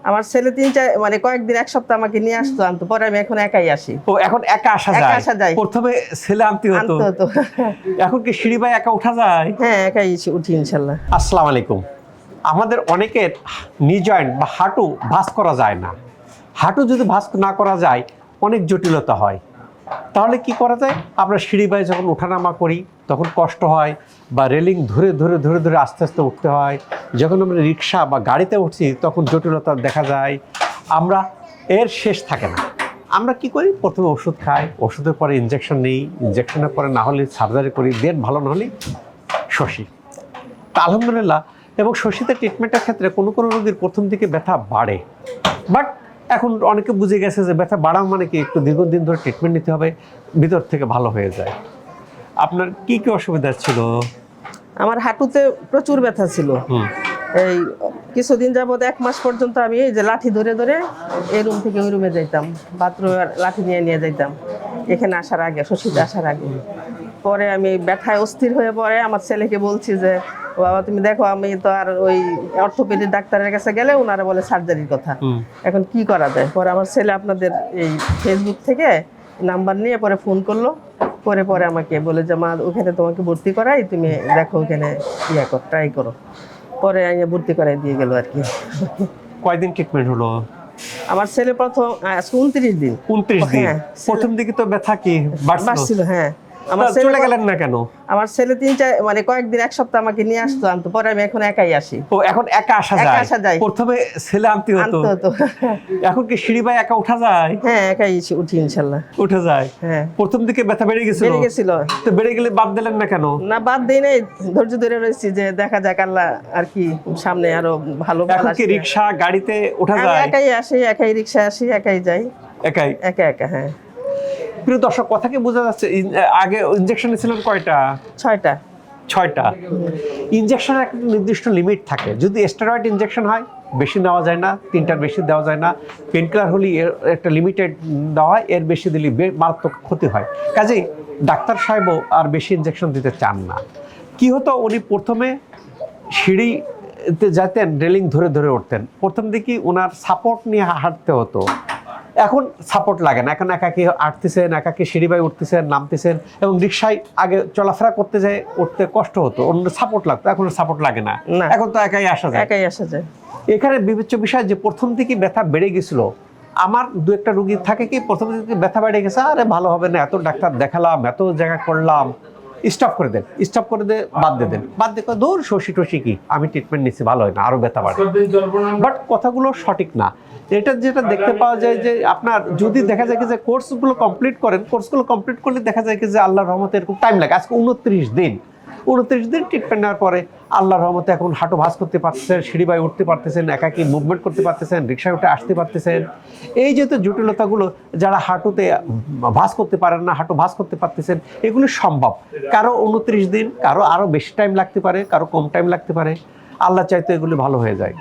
আমার ছেলে মানে কয়েকদিন এক সপ্তাহ আমাকে নিয়ে আসতো, আনতো, পরে আমি এখন একাই আসি। ও এখন একা আসা যায়? প্রথমে ছেলে আনতে হতো। এখন কি সিঁড়ি বাই একা উঠা যায়? হ্যাঁ, একাই উঠি ইনশাল্লাহ। আসসালামু আলাইকুম। আমাদের অনেকের নি জয়েন্ট বা হাঁটু ভাঁজ করা যায় না। হাঁটু যদি ভাঁজ না করা যায় অনেক জটিলতা হয়। তাহলে কি করা যায়? আমরা সিঁড়ি বাই যখন ওঠানামা করি তখন কষ্ট হয়, বা রেলিং ধরে ধরে ধরে ধরে আস্তে আস্তে উঠতে হয়। যখন আমরা রিক্সা বা গাড়িতে উঠছি তখন জটিলতা দেখা যায়, আমরা এর শেষ থাকে না। আমরা কি করি? প্রথমে ওষুধ খাই, ওষুধের পরে ইনজেকশন নিই, ইনজেকশনের পরে না হলে সার্জারি করি, দেন ভালো না হলে শশী। তা আলহামদুলিল্লাহ, এবং শশীতে ট্রিটমেন্টের ক্ষেত্রে কোনো কোনো রোগীর প্রথম দিকে ব্যথা বাড়ে, বাট এখন অনেকে বুঝে গেছে যে ব্যথা বাড়াও মানে কি একটু দীর্ঘদিন ধরে ট্রিটমেন্ট নিতে হবে, ভিতর থেকে ভালো হয়ে যায়। আপনার কি কি অসুবিধা ছিল? আমার হাঁটুতে প্রচুর ব্যথা ছিল। এই কিছুদিন যাবত 1 মাস পর্যন্ত আমি এই যে লাঠি ধরে ধরে এই রুম থেকে ওই রুমে যাইতাম, বাথরুমে লাঠি নিয়ে নিয়ে যাইতাম এখানে আসার আগে, শশীতে আসার আগে। পরে আমি ব্যথায় অস্থির হয়ে পরে আমার ছেলেকে বলছি যে, বাবা তুমি দেখো, আমি তো আর ওই অর্থোপেডিক ডাক্তারের কাছে গেলে ওনারা বলে সার্জারির কথা, এখন কি করা যায়? পরে আমার ছেলে আপনাদের এই ফেসবুক থেকে নাম্বার নিয়ে পরে ফোন করলো, পরে আমাকে বলে যে, মা ওখানে তোমাকে ভর্তি করাই, তুমি দেখো ওখানে ট্রাই করো। পরে আমি ভর্তি করাই দিয়ে গেল আর কি। কয়দিন ট্রিটমেন্ট হলো? আমার ছেলে প্রথম 29 দিন। 29 দিন। হ্যাঁ, প্রথম দিকে তো ব্যথা কি বাড়ছিল। হ্যাঁ, আমার চলে গেলেন না কেন? আমার ছেলে মানে কয়েকদিন এক সপ্তাহ আমাকে নিয়ে আসতো, আনতো, পরে আমি এখন একাই আসি। ও এখন একা আসা যায়? প্রথমে ছেলে আনতে হতো। এখন কি সিঁড়ি বাই একা উঠা যায়? হ্যাঁ, একাই উঠি ইনশাল্লাহ। উঠে যায়? হ্যাঁ। প্রথম দিকে ব্যথা বেড়ে গেছিল। তো বেড়ে গেলে বাদ দিলেন না কেন? না, বাদ দেই নাই, ধৈর্য ধরে রয়েছি যে দেখা যাক আল্লাহ আর কি সামনে আরো ভালো। এখন কি রিক্সা গাড়িতে ওঠা যায়? একাই আসি, একাই রিক্সা আসি, একাই যাই, একা একা। হ্যাঁ। প্রিয় দর্শক, কথা কি বোঝা যাচ্ছে? আগে ইনজেকশন ছিলেন কয়টা? 6টা। ইনজেকশনের একটা নির্দিষ্ট লিমিট থাকে। যদি স্টেরয়েড ইনজেকশন হয় বেশি নেওয়া যায় না, 3টার বেশি দেওয়া যায় না। পেনকিলার হলে একটা লিমিটেড দেওয়া হয়, এর বেশি দিলে মারাত্মক ক্ষতি হয়। কাজেই ডাক্তার সাহেবও আর বেশি ইনজেকশন দিতে চান না। কি হতো, উনি প্রথমে সিঁড়িতে যেতেন, রেলিং ধরে ধরে উঠতেন। প্রথম দিকে ওনার সাপোর্ট নিয়ে হাঁটতে হতো। এখন সাপোর্ট লাগে না, এখন একাকি হাঁটতেছেন, একাকি সিঁড়ি বাই উঠতেছেন, নামতেছেন। এবং রিক্সায় আগে চলাফেরা করতে যায়, উঠতে কষ্ট হতো, অন্য সাপোর্ট লাগতো, এখন সাপোর্ট লাগে না, এখন তো একাই আসা যায়। এখানে বিবেচ্য বিষয় যে প্রথম থেকে ব্যথা বেড়ে গেছিল। আমার 2-1টা রুগী থাকে কি প্রথম থেকে ব্যথা বেড়ে গেছে, আরে ভালো হবে না, এত ডাক্তার দেখালাম, এত জায়গা করলাম, স্টপ করে দেন, বাদ দিয়ে দূর শশী টশি কি, আমি ট্রিটমেন্ট নিচ্ছি, ভালো হয় না, আরো ব্যথা বাড়ে। বাট কথাগুলো সঠিক না। যেটা দেখতে পাওয়া যায় যে আপনার যদি দেখা যায় যে কোর্সগুলো কমপ্লিট করলে দেখা যায় যে আল্লাহর রহমতে এরকম টাইম লাগে। আজকে 29 দিন ট্রিটমেন্ট নেওয়ার পরে আল্লাহর রহমতে এখন হাঁটু ভাঁজ করতে পারতেছেন, সিঁড়ি বাই উঠতে পারতেছেন, একাকি মুভমেন্ট করতে পারতেছেন, রিক্সায় উঠে আসতে পারতেছেন। এই যেহেতু জটিলতাগুলো, যারা হাঁটুতে ভাঁজ করতে পারেন না, হাঁটু ভাঁজ করতে পারতেছেন, এগুলো সম্ভব। কারো 29 দিন, কারো আরও বেশি টাইম লাগতে পারে, কারো কম টাইম লাগতে পারে। আল্লাহ চাইতে এগুলো ভালো হয়ে যায়।